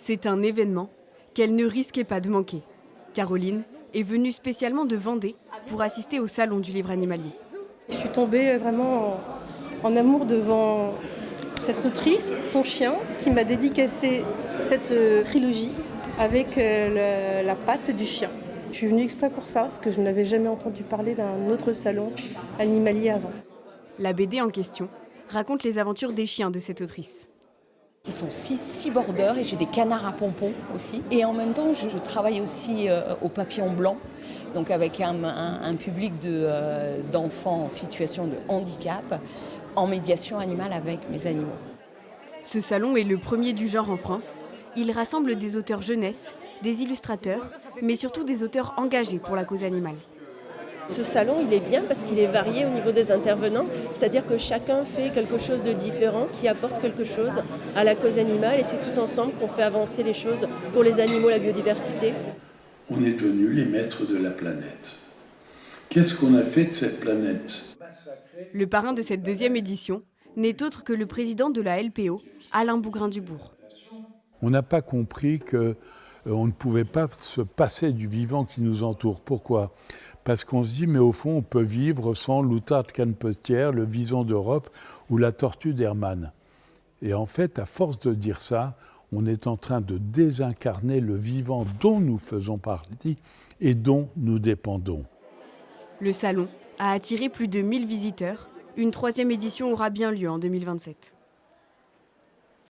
C'est un événement qu'elle ne risquait pas de manquer. Caroline est venue spécialement de Vendée pour assister au salon du livre animalier. Je suis tombée vraiment en amour devant cette autrice, son chien, qui m'a dédicacé cette trilogie avec la patte du chien. Je suis venue exprès pour ça, parce que je n'avais jamais entendu parler d'un autre salon animalier avant. La BD en question raconte les aventures des chiens de cette autrice. Ils sont six border et j'ai des canards à pompons aussi. Et en même temps, je travaille aussi au papillon blanc, donc avec un public d'enfants en situation de handicap, en médiation animale avec mes animaux. Ce salon est le premier du genre en France. Il rassemble des auteurs jeunesse, des illustrateurs, mais surtout des auteurs engagés pour la cause animale. Ce salon, il est bien parce qu'il est varié au niveau des intervenants, c'est-à-dire que chacun fait quelque chose de différent, qui apporte quelque chose à la cause animale, et c'est tous ensemble qu'on fait avancer les choses pour les animaux, la biodiversité. On est devenus les maîtres de la planète. Qu'est-ce qu'on a fait de cette planète ? Le parrain de cette deuxième édition n'est autre que le président de la LPO, Alain Bougrain-Dubourg. On n'a pas compris qu'on ne pouvait pas se passer du vivant qui nous entoure. Pourquoi ? Parce qu'on se dit, mais au fond, on peut vivre sans l'outarde canepetière, le vison d'Europe ou la tortue d'Hermann. Et en fait, à force de dire ça, on est en train de désincarner le vivant dont nous faisons partie et dont nous dépendons. Le salon a attiré plus de 1000 visiteurs. Une troisième édition aura bien lieu en 2027.